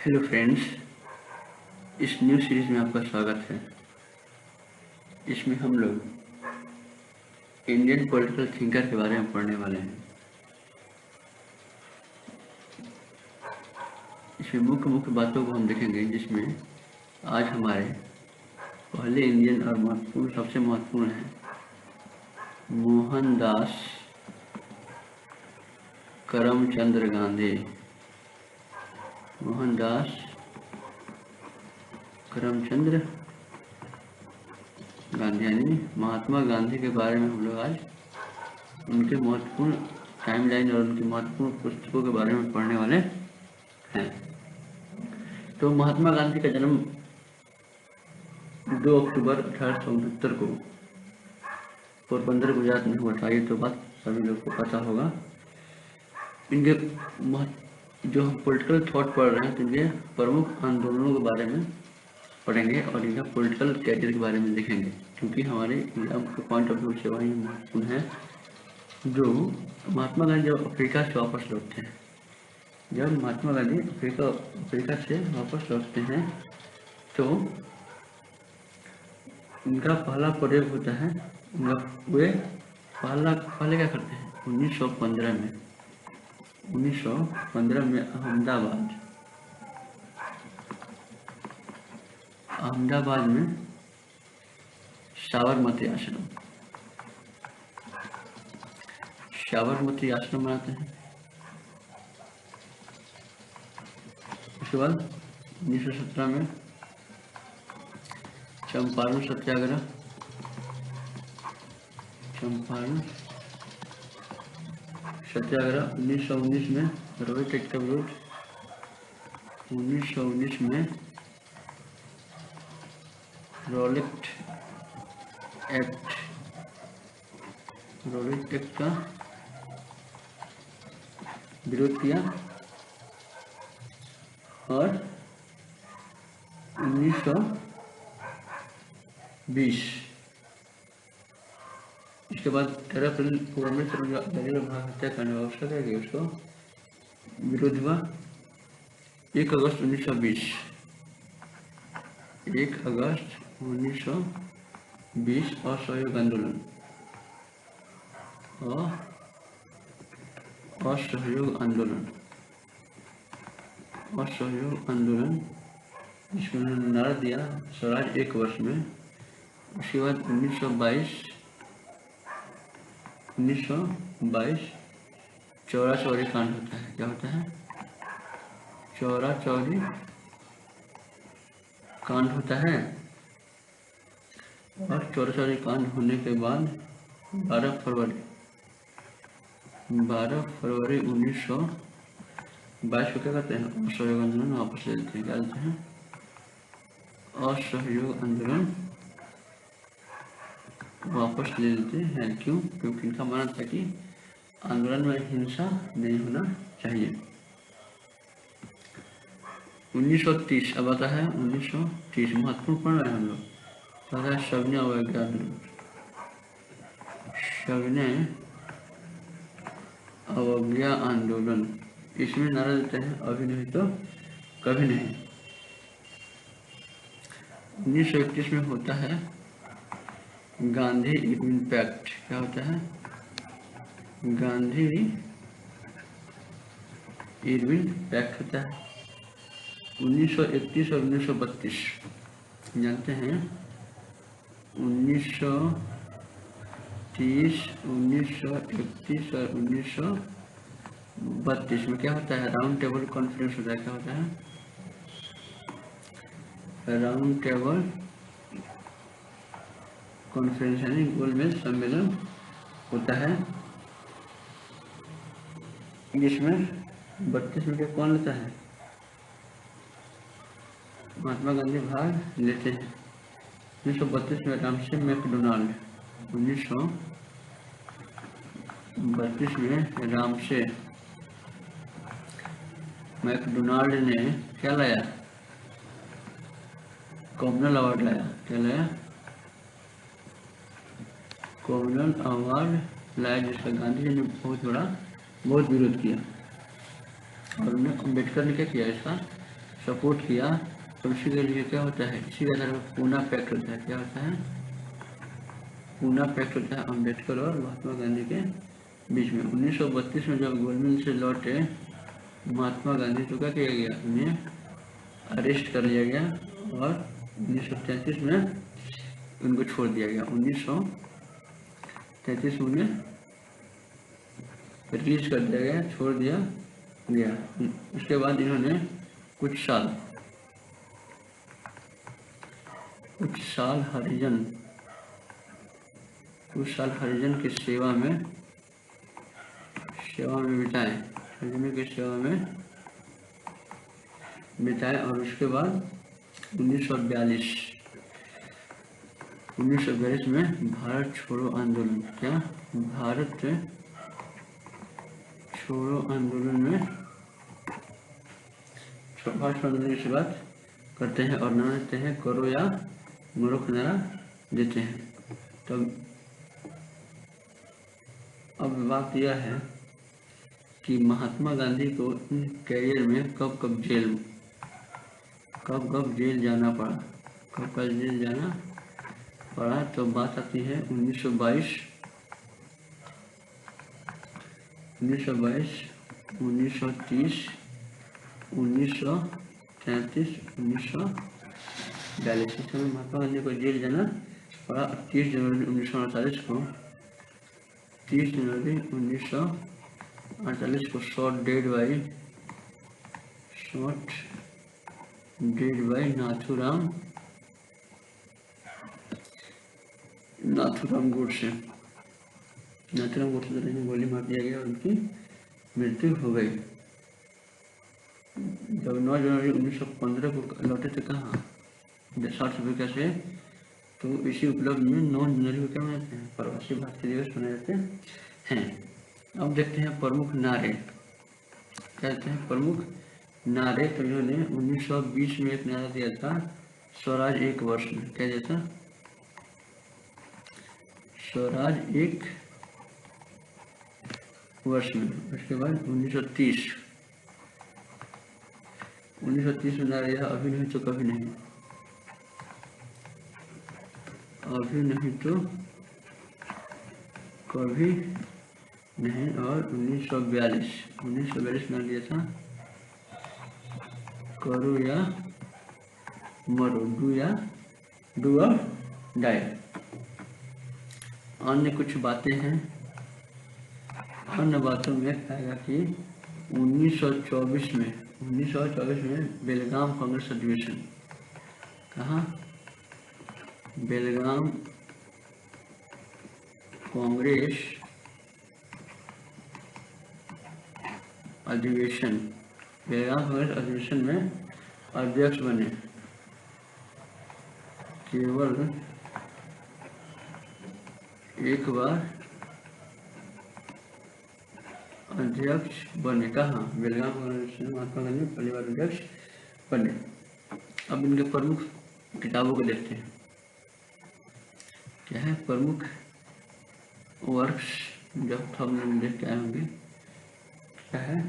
Hello friends, इस new series में आपका स्वागत है। इसमें हम लोग इंडियन पॉलिटिकल थिंकर के बारे में पढ़ने वाले हैं। इसमें मुख्य मुख्य बातों को हम देखेंगे, जिसमें आज हमारे पहले इंडियन और महत्वपूर्ण सबसे महत्वपूर्ण है मोहनदास करमचंद गांधी। मोहनदास करमचंद गांधी यानी महात्मा गांधी के बारे में हम लोग आज उनके महत्वपूर्ण टाइमलाइन और उनकी महत्वपूर्ण पुस्तकों के बारे में पढ़ने वाले हैं। तो महात्मा गांधी का जन्म 2 अक्टूबर 1869 को पोरबंदर गुजरात में हुआ था। ये तो बात सभी लोग को पता होगा। इनके जो हम पॉलिटिकल थॉट पढ़ रहे हैं तो इनके प्रमुख आंदोलनों के बारे में पढ़ेंगे और इनका पॉलिटिकल कैरियर के बारे में देखेंगे, क्योंकि हमारे एग्जाम के पॉइंट ऑफ व्यू से वही महत्वपूर्ण है। जो महात्मा गांधी जब अफ्रीका से वापस लौटते हैं, जब महात्मा गांधी अफ्रीका से वापस लौटते हैं तो उनका पहला प्रयोग होता है। वे पहले क्या करते हैं 1915 में अहमदाबाद में साबरमती आश्रम बनाते हैं। उसके बाद 1917 में चंपारण सत्याग्रह, 1919 में रॉलेट एक्ट का विरोध, 1919 में रॉलेट एक्ट का विरोध किया और 1920 इसके बाद 13 अप्रैल पूर्व में हत्या करने का अवसर है कि उसको विरोध हुआ। 1 अगस्त 1920 असहयोग आंदोलन जिसमें उन्होंने नारा दिया स्वराज 1 वर्ष में। उसके बाद 1922 चौरा चौरी कांड होता है। क्या होता है? चौरा चौरी कांड होता है। और चौरा चौरी कांड होने के बाद 12 फरवरी 1922 को क्या करते हैं? असहयोग आंदोलन वापस ले लेते हैं। क्या लेते हैं? असहयोग आंदोलन वापस ले लेते हैं। क्यों? क्योंकि इनका मानना था कि आंदोलन में हिंसा नहीं होना चाहिए। 1930 अब आता है 1930 महत्वपूर्ण पढ़ रहे हैं हम लोग। आता है सविनय अवज्ञा आंदोलन। इसमें नारा देते हैं अभी नहीं तो कभी नहीं। 1931 में होता है गांधी इरविन पैक्ट। क्या होता है? गांधी इरविन पैक्ट होता है। 1931 और 1932 जानते हैं। 1930, 1931 और 1932 में क्या होता है? राउंड टेबल कॉन्फ्रेंस होता है। क्या होता है? राउंड टेबल कॉन्फ्रेंस यानी गोलमेज सम्मेलन होता है, जिसमें 32 में क्या कौन लेता है? महात्मा गांधी भाग लेते हैं। 1932 में रामसे मैकडोनाल्ड 1932 में रामसे मैकडोनाल्ड ने क्या लाया? कॉमनल अवार्ड लाया। क्या लाया? कॉमनल अवार्ड लाया, जिसका गांधी जी ने बहुत विरोध किया। और उन्हें अम्बेडकर ने क्या किया? इसका सपोर्ट किया तो इसी के लिए क्या होता है, इसी के आधार पर पूना पैक्ट होता है। क्या होता है? पूना पैक्ट होता है अम्बेडकर और महात्मा गांधी के बीच में। 1932 में जब गोलमेज से लौटे महात्मा गांधी तो क्या किया गया, उन्हें अरेस्ट कर लिया गया और 1933 में उनको छोड़ दिया गया। 1933 में उन्हें रिलीज कर दिया गया, छोड़ दिया गया। उसके बाद इन्होंने कुछ साल हरिजन की सेवा में बिताए, हरिजनों की सेवा में बिताए। और उसके बाद 1942 में भारत छोड़ो आंदोलन, क्या भारत छोड़ो आंदोलन में भारत आंदोलन की शुरुआत करते हैं और नारा देते हैं, करो या मरो का नारा देते हैं। तो अब बात यह है कि महात्मा गांधी को कैरियर में कब जेल जाना पड़ा, तो बात आती है 1922, 1930, 1933, 1942। इस समय महात्मा गांधी को जेल जाना पड़ा। 30 जनवरी 1948 को shot dead by Nathuram Godse द्वारा गोली मार दिया गया और उनकी मृत्यु हो गई। जब 9 जनवरी 1915 को लौटे थे कहाँ, साउथ अफ्रीका से, तो इसी उपलब्ध में 9 जनवरी को क्या मनाते हैं, प्रवासी भारतीय दिवस मनाए जाते हैं। अब देखते हैं प्रमुख नारे। कहते हैं प्रमुख नारे, तो इन्होंने 1920 में एक नारा दिया था, स्वराज एक वर्ष में। क्या दिया था? स्वराज एक वर्ष में। उसके बाद 1930 में नारा दिया, अभी नहीं तो कभी नहीं, अभी नहीं तो कभी नहीं। और 1942 में दिया था, करो या मरो, डू और डाई। अन्य कुछ बातें हैं, अन्य बातों में कहेगा कि 1924 में बेलगाम कांग्रेस अधिवेशन, कहाँ? बेलगाम कांग्रेस अधिवेशन में अध्यक्ष बने। केवल एक बार अध्यक्ष बने। कहाँ? बेलगाम कांग्रेस में महात्मा गांधी पहली बार अध्यक्ष बने। अब इनके प्रमुख किताबों को देखते हैं। क्या है प्रमुख वर्क्स, जब हम लोग देख के आए होंगे। क्या है?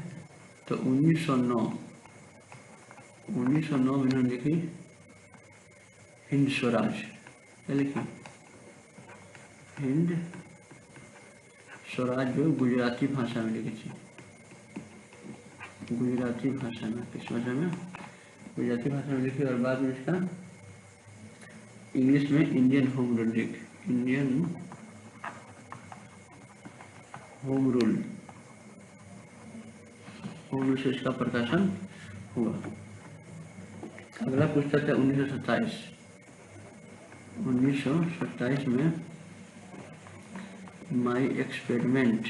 तो 1909 में इन्होंने लिखी हिंद स्वराज। क्या लिखी? हिंद स्वराज, जो गुजराती भाषा में लिखी थी। गुजराती भाषा में, किस भाषा में? गुजराती भाषा में लिखी। और बाद में इसका इंग्लिश में इंडियन होम रूल से इसका प्रकाशन हुआ। अगला पुस्तक है 1927 में माई एक्सपेरिमेंट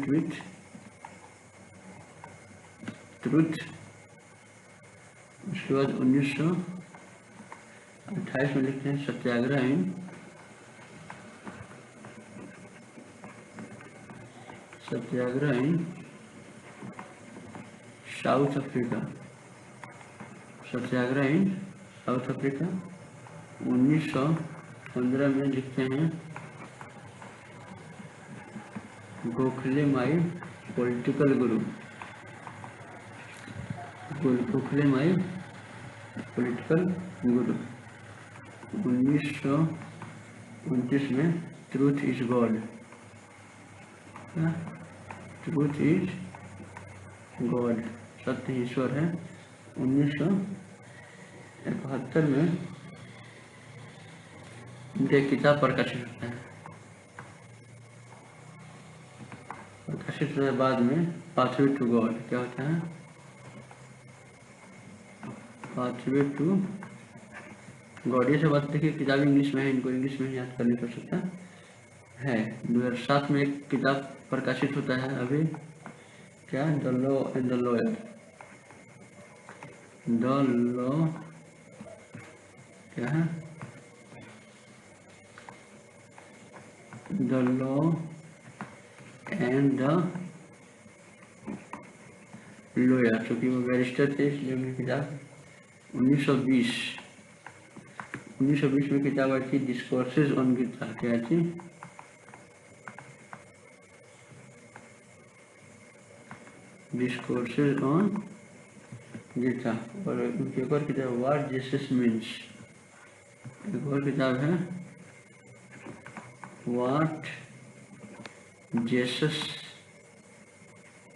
विथ ट्रूथ। उसके बाद 1928 में लिखते हैं सत्याग्रह इन साउथ अफ्रीका। 1915 में लिखते हैं Gokhale my political Guru. Gokhale my political गुरु। 1929 में truth is God, truth is God, सत्य ईश्वर है। 1971 में इनका किताब प्रकाशित होता है। प्रकाशित होने बाद में पाथवे टू गॉड क्या होता है, पाथवे टू गॉड। ये सब बात देखिए, किताब इंग्लिश में है, इनको इंग्लिश में याद करनी पड़ सकता है। 2007 में एक किताब प्रकाशित होता है अभी, क्या, the law and the lawyer, the law क्या है, the law and the lawyer, क्योंकि वो बैरिस्टर थे इसलिए उनकी किताब 1920 में किताब आई थी डिस्कोर्सेज ऑन गीता, क्या थी, डिस्कोर्सेज ऑन गीता। और उनकी एक और किताब व्हाट जीसस मीन्स, एक और किताब है व्हाट जीसस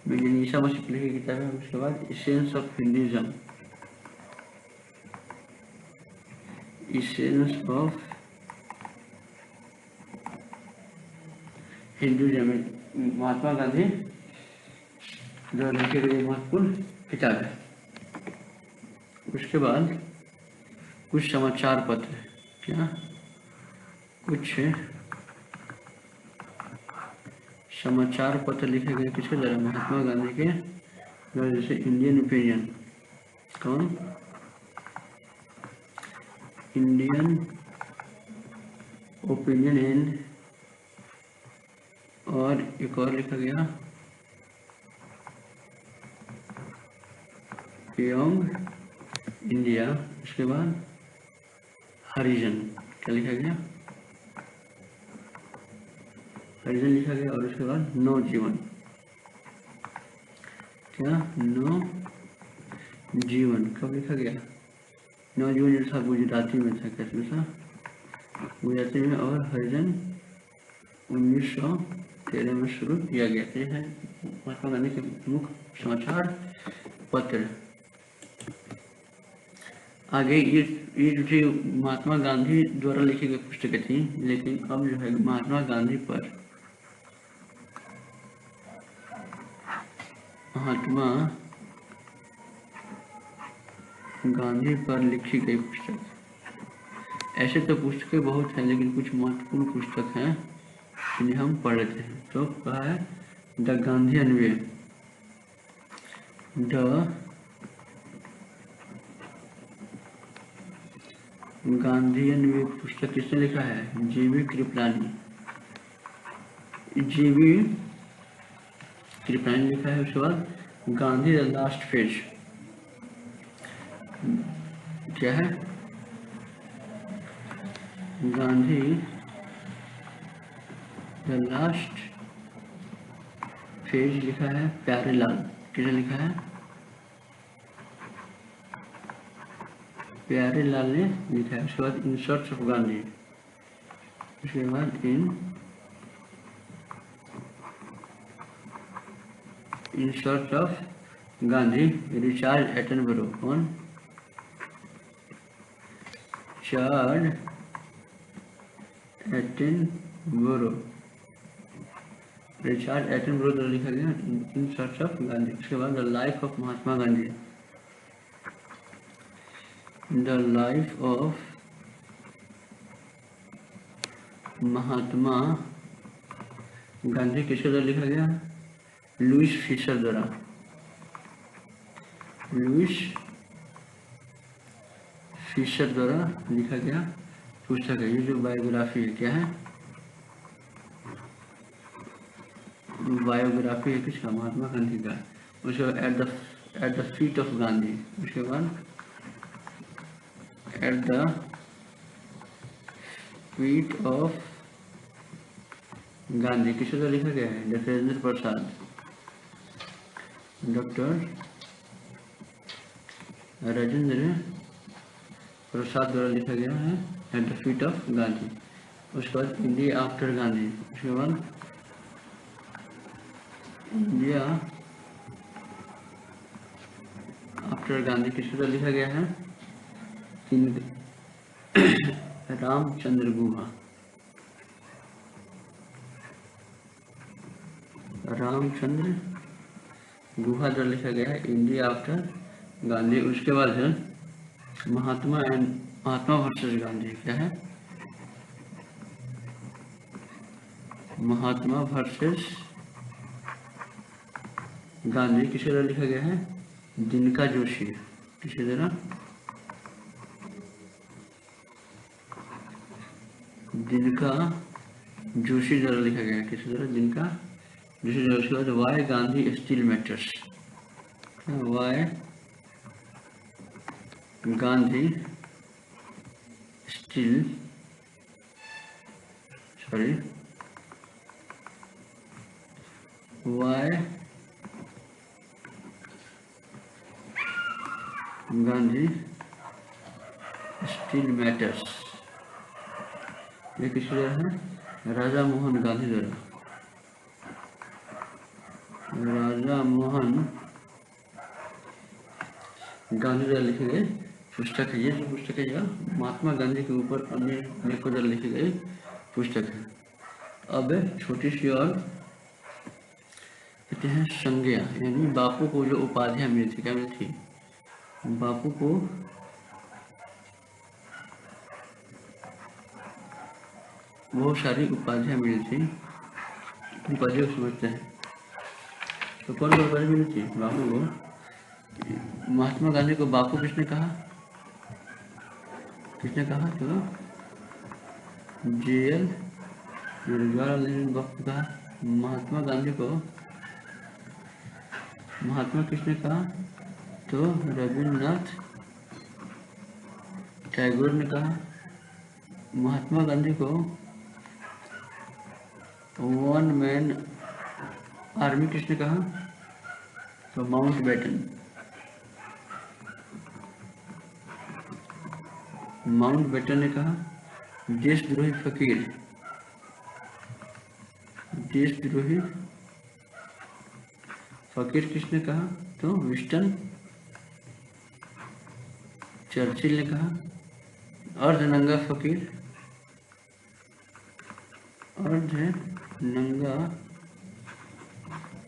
मीन्स, ईसा मसीह लिखी किताब है। उसके बाद essence of Hinduism, essence of Hinduism, Mahatma Gandhi जो लिखे गए महत्वपूर्ण किताब है। उसके बाद कुछ समाचार पत्र, क्या, कुछ समाचार पत्र लिखे गए किसके द्वारा, महात्मा गांधी के द्वारा, जैसे इंडियन ओपिनियन, कौन, इंडियन ओपिनियन एंड, और एक और लिखा गया यंग इंडिया। उसके बाद हरिजन, क्या लिखा गया, हरिजन लिखा गया। और उसके बाद नवजीवन, क्या, नवजीवन कब लिखा गया, नवजीवन जो था गुजराती में था, कैसे था, गुजराती में। और हरिजन 1913 में शुरू किया गया। ये है महात्मा गांधी के प्रमुख समाचार पत्र। आगे ये जो महात्मा गांधी द्वारा लिखी गई पुस्तकें थी, लेकिन अब जो है महात्मा गांधी पर लिखी गई पुस्तक। ऐसे तो पुस्तकें बहुत हैं, लेकिन कुछ महत्वपूर्ण पुस्तक हैं जिन्हें हम पढ़ लेते हैं। तो कहा है the Gandhian way, the Gandhian way पुस्तक किसने लिखा है, जीवी कृपलानी, जीवी कृपलानी लिखा है। उसके बाद गांधी द लास्ट फेज, क्या है, गांधी द लास्ट फेज लिखा है प्यारेलाल, किसने लिखा है, प्यारेलाल ने लिखा है। उसके बाद इन सर्च ऑफ गांधी, उसके बाद in search of Gandhi, Richard Attenborough, कौन, रिचर्ड एटनबरो, रिचर्ड एटनबरो द्वारा लिखा गया इन सर्च ऑफ गांधी। उसके बाद the life of Mahatma Gandhi, the life of Mahatma Gandhi किसके द्वारा लिखा गया, लुइस फिशर द्वारा, लुइस फिशर द्वारा लिखा गया पुस्तक है। ये जो बायोग्राफी है, क्या है, बायोग्राफी है किसका, महात्मा गांधी का। उसके बाद at the feet of Gandhi, उसके बाद at the feet of Gandhi किसके द्वारा लिखा गया है, डॉक्टर राजेंद्र प्रसाद, डॉक्टर राजेंद्र प्रसाद द्वारा लिखा गया है at the feet of Gandhi. उसके बाद इंडिया आफ्टर गांधी, उसके बाद इंडिया आफ्टर गांधी किसके द्वारा लिखा गया है? रामचंद्र गुहा, रामचंद्र गुहा द्वारा लिखा गया है इंडिया आफ्टर गांधी। उसके बाद है महात्मा वर्सेस गांधी। क्या है? महात्मा वर्सेस गांधी किसके द्वारा लिखा गया है? दिनका जोशी। किसके द्वारा? दिनका जोशी द्वारा लिखा गया है। किसके द्वारा? दिनका जोशी द्वारा। उसके बाद why Gandhi still matters, why Gandhi still why Gandhi still matters, ये किसके द्वारा है? राजा मोहन गांधी द्वारा। राजा मोहन गांधी द्वारा लिखे गए पुस्तक है। ये जो पुस्तक है यह महात्मा गांधी के ऊपर अन्य लेखकों द्वारा लिखी गई पुस्तक है। अब छोटी सी और कहते हैं संज्ञा, यानी बापू को जो उपाधियां मिली थी। क्या मिली थी? बापू को बहुत सारी उपाधियां मिली थी। उपाधियों को समझते हैं तो कौन कौन उपाधि मिली थी बापू को? महात्मा गांधी को बापू किसने कहा? किसने कहा? तो जेएल जवाहरलाल नेहरू बापू कहा। महात्मा गांधी को महात्मा किसने कहा? तो रविन्द्रनाथ टैगोर ने कहा। महात्मा गांधी को वन मैन आर्मी किसने कहा? तो माउंटबेटन ने कहा। देशद्रोही फकीर, देशद्रोही फकीर किसने कहा? तो विंस्टन चर्चिल ने कहा। अर्धनंगा फकीर, अर्धनंगा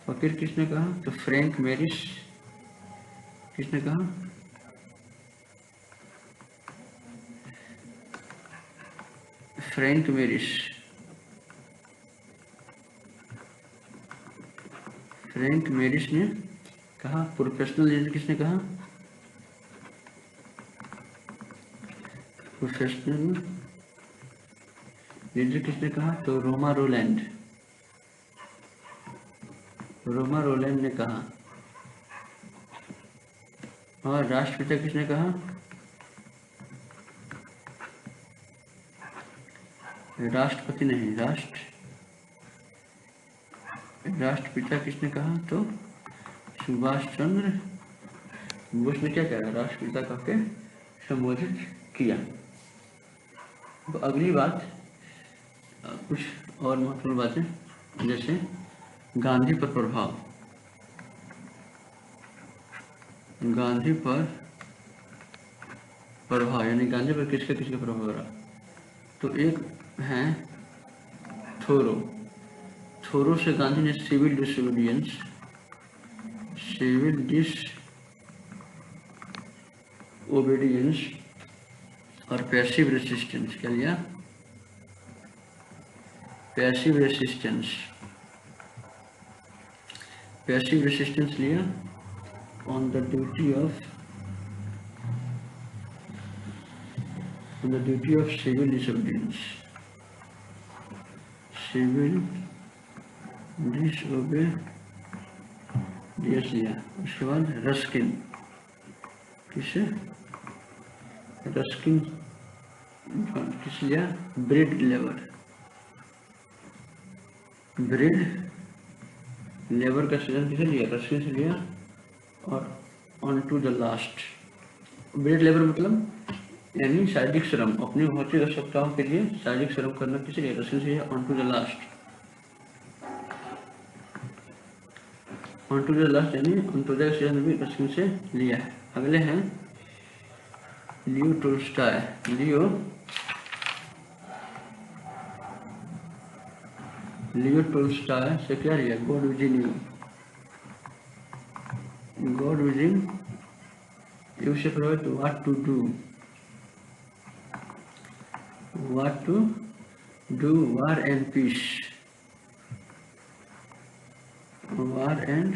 फकीर किसने कहा? तो फ्रैंक मैरिस किसने कहा? फ्रैंक मैरिस, फ्रैंक मैरिस ने कहा। प्रोफेशनल लीडर किसने कहा? प्रोफेशनल लीडर किसने कहा? तो रोमा रोलैंड ने कहा। और राष्ट्रपिता किसने कहा? राष्ट्रपति नहीं, राष्ट्रपिता किसने कहा? तो सुभाष चंद्र बोस ने क्या कहा? राष्ट्रपिता कह के संबोधित किया। तो अगली बात कुछ और महत्वपूर्ण बातें, जैसे गांधी पर प्रभाव। गांधी पर प्रभाव यानी गांधी पर किसका प्रभाव हो रहा? तो एक है थोरो से गांधी ने सिविल डिसओबीडियंस और पैसिव रेसिस्टेंस क्या लिया? पैसिव रेसिस्टेंस लिया on the duty of civil disobedience, लिया। उसके बाद रस्किन किस लिया? ब्रेड लेबर का सृजन किसे लिया? रस्किन से लिया। और unto the last bread labour मतलब यानी शारीरिक श्रम, अपनी भौतिक आवश्यकताओं के लिए शारीरिक श्रम करना किसी लिए रस्सी से unto the last, unto the last यानी अंत्योदय से भी रस्सी से लिया है। अगले हैं लियो टोल्स्टॉय। लियो टोल्स्टॉय से क्या लिया? God within you, God within you से प्रभावित what to do, what to do, war and peace, war and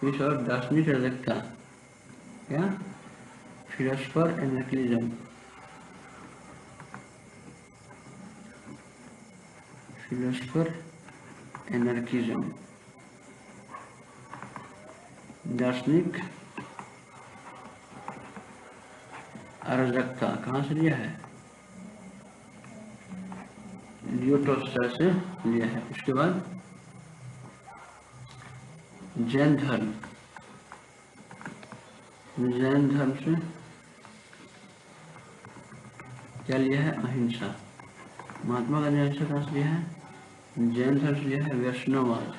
peace और दार्शनिक रजकता या फिलोसफर एनार्किज्म, फिलोसफर एनार्किज्म, दार्शनिक अराजकता कहाँ से लिया है? लियो टोल्स्टॉय से लिया है। उसके बाद जैन धर्म, जैन धर्म से क्या लिया है? अहिंसा। महात्मा गांधी अहिंसा कहाँ से लिया है? जैन धर्म से लिया है। वैष्णववाद,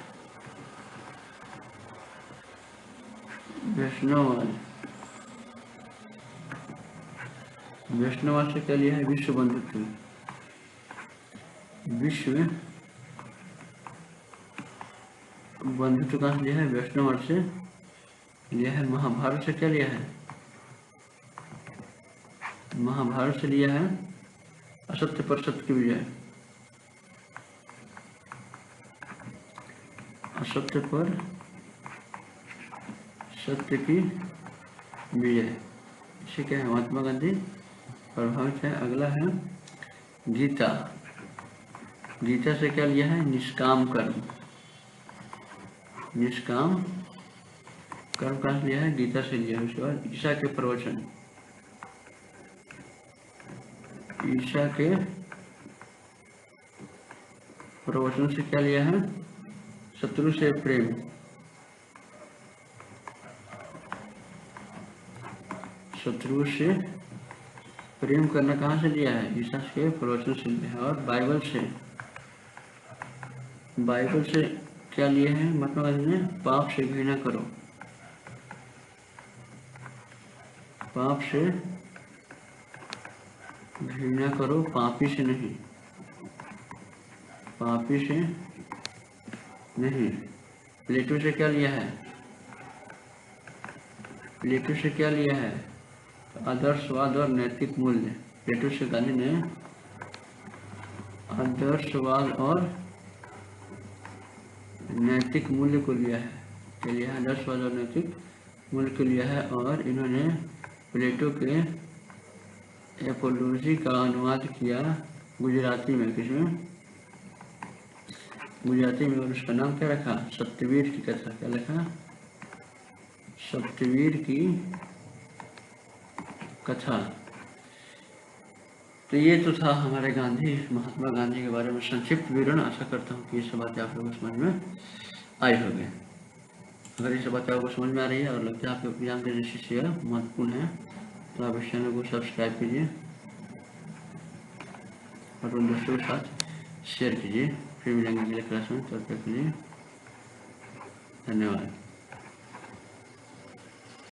वैष्णववाद, वैष्णववाद से क्या लिया है? विश्व बंधुत्व, विश्व बंधुत्व कहाँ से लिया है? वैष्णववाद से लिया है। महाभारत से क्या लिया है? महाभारत से लिया है असत्य पर सत्य की विजय, असत्य पर सत्य की विजय। इसे क्या है? महात्मा गांधी प्रभावित है। अगला है गीता। गीता से क्या लिया है? निष्काम कर्म, निष्काम कर्म कहाँ से लिया है? गीता से लिया है। उसके बाद ईसा के प्रवचन, ईसा के प्रवचन से क्या लिया है? शत्रु से प्रेम, शत्रु से प्रेम करना कहाँ से लिया है? ईसा के प्रवचन से लिया है। और बाइबल से, बाइबल से क्या लिया है महात्मा गांधी ने? पाप से घृणा करो, पाप से घृणा करो, पापी से नहीं, पापी से नहीं। प्लेटो से क्या लिया है? प्लेटो से क्या लिया है? आदर्शवाद और नैतिक मूल्य। प्लेटो से गांधी ने आदर्शवाद और नैतिक मूल्य को लिया है, के लिया है, आदर्शवाद और नैतिक मूल्य को लिया है। और इन्होंने प्लेटो के एपोलॉजी का अनुवाद किया गुजराती में, किसमें? गुजराती में। और उसका नाम क्या रखा? सत्यवीर की कथा। क्या लिखा? सत्यवीर की कथा। तो ये तो था हमारे गांधी, महात्मा गांधी के बारे में संक्षिप्त विवरण। आशा करता हूँ कि ये सब बातें आप लोगों को समझ में आई होगी। अगर ये सब बातें आपको समझ में आ रही है और लगता है आपके एग्जाम के दृष्टि से महत्वपूर्ण है तो आप इस चैनल को सब्सक्राइब कीजिए और उन दोस्तों के साथ शेयर कीजिए। फिर मिलेंगे अगले क्लास में, तब तक के लिए धन्यवाद।